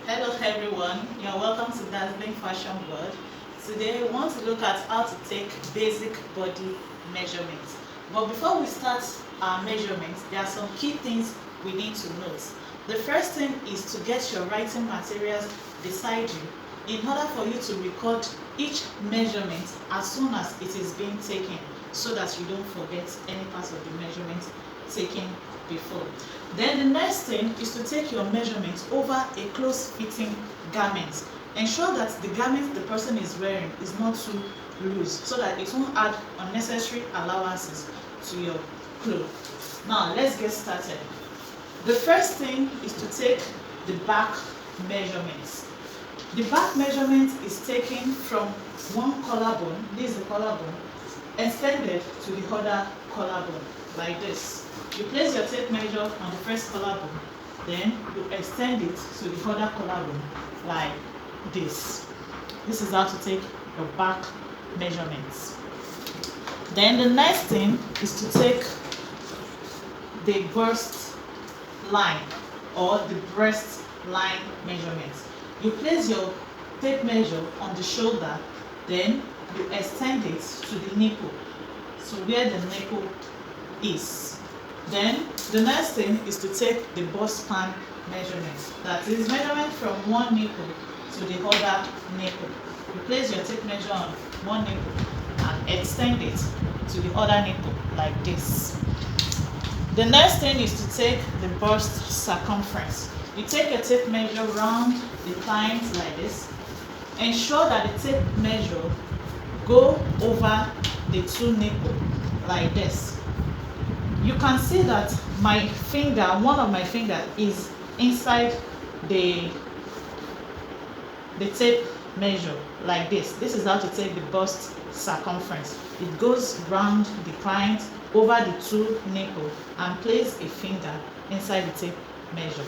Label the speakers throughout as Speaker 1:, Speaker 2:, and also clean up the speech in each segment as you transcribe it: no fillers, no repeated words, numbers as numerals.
Speaker 1: Hello everyone, you're welcome to Dazzling Fashion World. Today we want to look at how to take basic body measurements. But before we start our measurements, there are some key things we need to note. The first thing is to get your writing materials beside you in order for you to record each measurement as soon as it is being taken, so that you don't forget any part of the measurement taken before. Then the next thing is to take your measurement over a close-fitting garment. Ensure that the garment the person is wearing is not too loose, so that it won't add unnecessary allowances to your clothes. Now let's get started. The first thing is to take the back measurements. The back measurement is taken from one collarbone, this is the collarbone, extended to the other collarbone, like this. You place your tape measure on the first collarbone, then you extend it to the other collarbone, like this. This is how to take your back measurements. Then the next thing is to take the bust line or the breast line measurement. You place your tape measure on the shoulder, then you extend it to the nipple, so where the nipple is. Then the next thing is to take the bust span measurement. That is measurement from one nipple to the other nipple. You place your tape measure on one nipple and extend it to the other nipple, like this. The next thing is to take the bust circumference. You take a tape measure round the client like this. Ensure that the tape measure go over the two nipples, like this. You can see that my finger, one of my fingers, is inside the tape measure, like this. This is how to take the bust circumference. It goes round the client over the two nipples and place a finger inside the tape measure.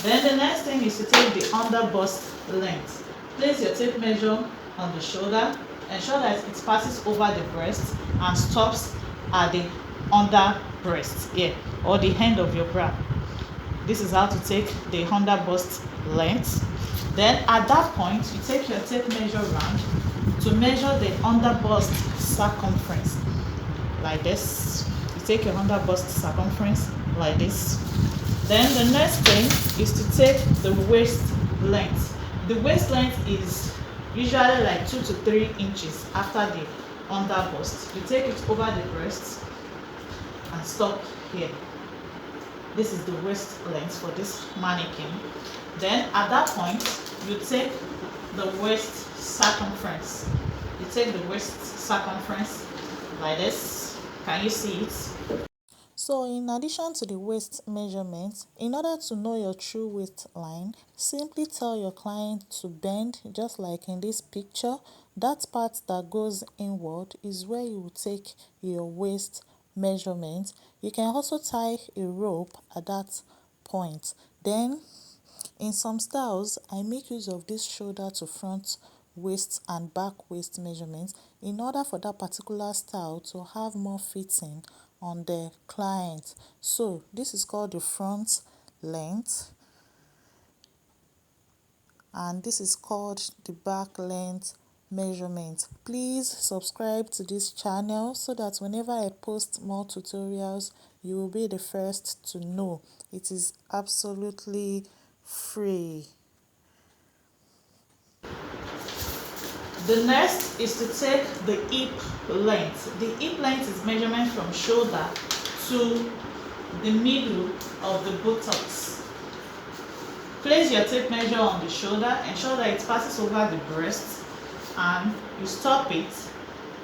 Speaker 1: Then the next thing is to take the underbust length. Place your tape measure on the shoulder. Ensure that it passes over the breast and stops at the under breast here, or the end of your bra. This is how to take the underbust length. Then at that point, you take your tape measure round to measure the underbust circumference, like this. You take your underbust circumference like this. Then the next thing is to take the waist length. The waist length is usually like 2 to 3 inches after the underbust. You take it over the breast and stop here. This is the waist length for this mannequin. Then at that point, you take the waist circumference. You take the waist circumference like this. Can you see it?
Speaker 2: So in addition to the waist measurement, in order to know your true waistline, simply tell your client to bend, just like in this picture. That part that goes inward is where you will take your waist measurement. You can also tie a rope at that point. Then in some styles, I make use of this shoulder to front waist and back waist measurements in order for that particular style to have more fitting on the client. So this is called the front length, and this is called the back length measurement. Please subscribe to this channel so that whenever I post more tutorials, you will be the first to know. It is absolutely free.
Speaker 1: The next is to take the hip length. The hip length is measurement from shoulder to the middle of the buttocks. Place your tape measure on the shoulder. Ensure that it passes over the breast and you stop it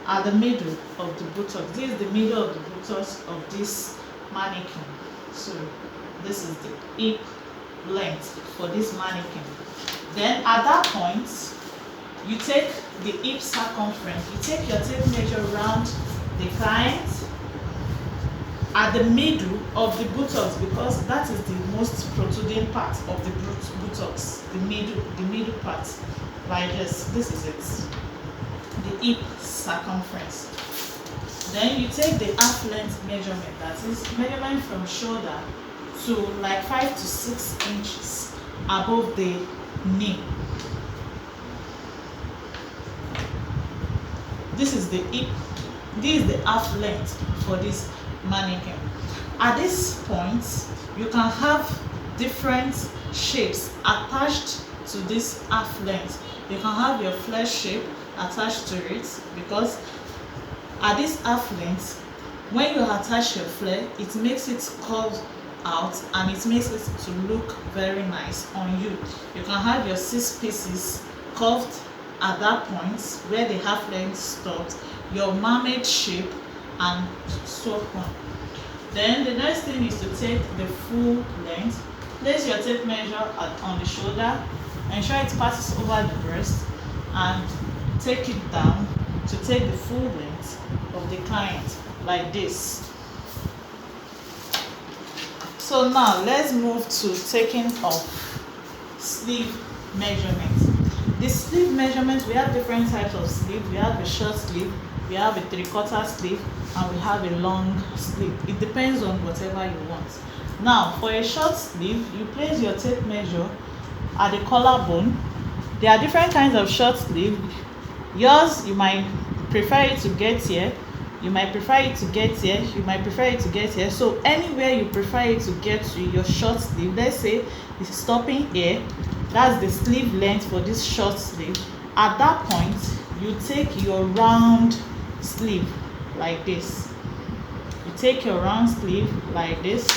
Speaker 1: at the middle of the buttocks. This is the middle of the buttocks of this mannequin. So this is the hip length for this mannequin. Then at that point, you take the hip circumference. You take your tape measure around the client at the middle of the buttocks, because that is the most protruding part of the buttocks, the middle part, like this. This is it, the hip circumference. Then you take the half length measurement, that is measurement from shoulder to like 5 to 6 inches above the knee. This is the hip, this is the half length for this mannequin. At this point, you can have different shapes attached to this half length. You can have your flesh shape attached to it, because at this half length, when you attach your flare, it makes it curve out and it makes it to look very nice on you. You can have your 6 pieces curved at that point where the half length stopped, your mermaid shape, and so on. Then the next thing is to take the full length. Place your tape measure on the shoulder, ensure it passes over the breast, and take it down to take the full length of the client, like this. So now let's move to taking of sleeve measurements. The sleeve measurement, we have different types of sleeve. We have a short sleeve, we have a 3/4 sleeve, and we have a long sleeve. It depends on whatever you want. Now for a short sleeve, you place your tape measure at the collarbone. There are different kinds of short sleeve. Yours, you might prefer it to get here, you might prefer it to get here, you might prefer it to get here. So anywhere you prefer it to get to your short sleeve, let's say it's stopping here, that's the sleeve length for this short sleeve. At that point, you take your round sleeve like this. You take your round sleeve like this.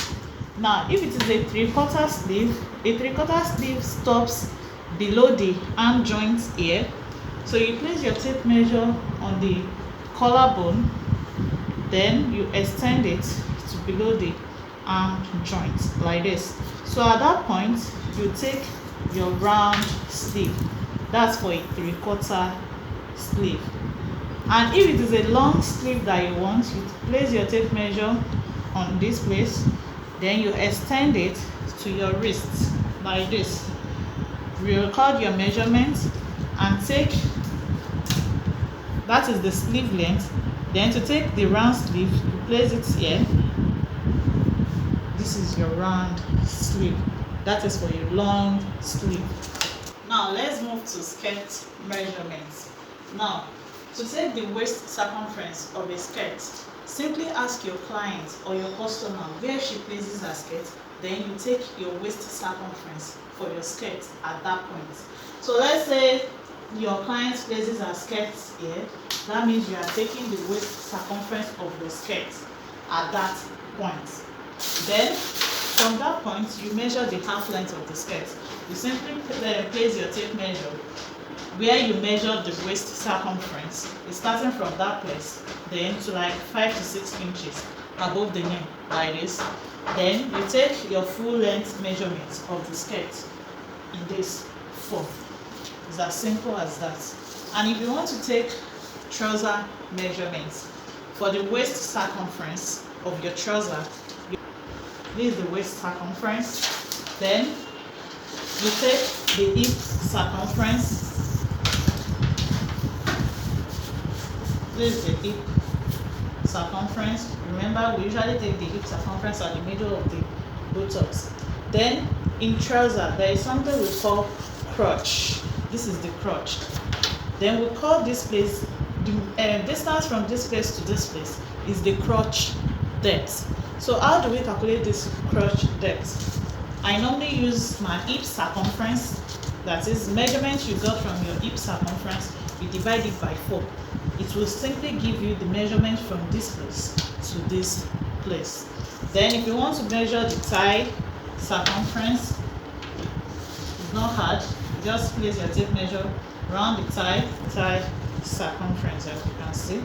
Speaker 1: Now if it is a 3/4 sleeve, a 3/4 sleeve stops below the arm joint here. So you place your tape measure on the collarbone, then you extend it to below the arm joint like this. So at that point, you take your round sleeve. That's for a 3/4 sleeve. And if it is a long sleeve that you want, you place your tape measure on this place, then you extend it to your wrist like this. You record your measurement and take, that is the sleeve length. Then to take the round sleeve, you place it here. This is your round sleeve. That is for your long sleeve. Now let's move to skirt measurements. Now to take the waist circumference of a skirt, simply ask your client or your customer where she places her skirt, then you take your waist circumference for your skirt at that point. So let's say your client places her skirt here, that means you are taking the waist circumference of your skirt at that point. Then from that point, you measure the half length of the skirt. You simply place your tape measure where you measure the waist circumference. It's starting from that place, then to like 5 to 6 inches above the knee like this. Then you take your full length measurement of the skirt in this form. It's as simple as that. And if you want to take trouser measurements for the waist circumference of your trouser, this is the waist circumference. Then you take the hip circumference. This is the hip circumference. Remember, we usually take the hip circumference at the middle of the buttocks. Then in trouser, there is something we call crotch. This is the crotch. Then we call this place, the distance from this place to this place is the crotch depth. So how do we calculate this crotch depth? I normally use my hip circumference, that is measurement you got from your hip circumference, you divide it by 4. It will simply give you the measurement from this place to this place. Then if you want to measure the thigh circumference, it's not hard. You just place your tape measure around the thigh circumference, as you can see.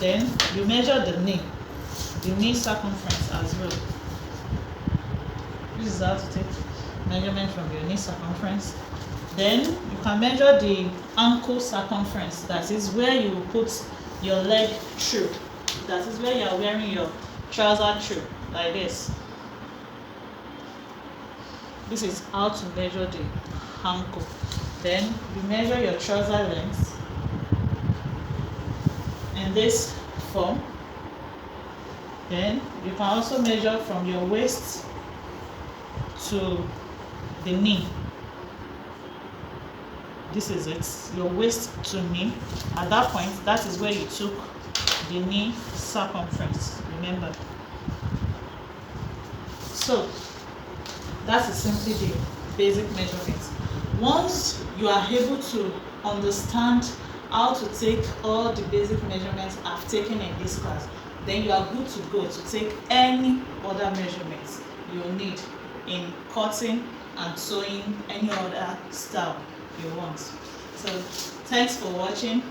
Speaker 1: Then you measure the knee circumference as well. This is how to take measurement from your knee circumference. Then you can measure the ankle circumference, that is where you will put your leg through. That is where you are wearing your trouser through, like this. This is how to measure the ankle. Then you measure your trouser length in this form. Then you can also measure from your waist to the knee. this is it, your waist to knee. At that point, that is where you took the knee circumference, remember. So that is simply the basic measurements. Once you are able to understand how to take all the basic measurements I've taken in this class, then you are good to go to take any other measurements you need in cutting and sewing any other style you want. So thanks for watching.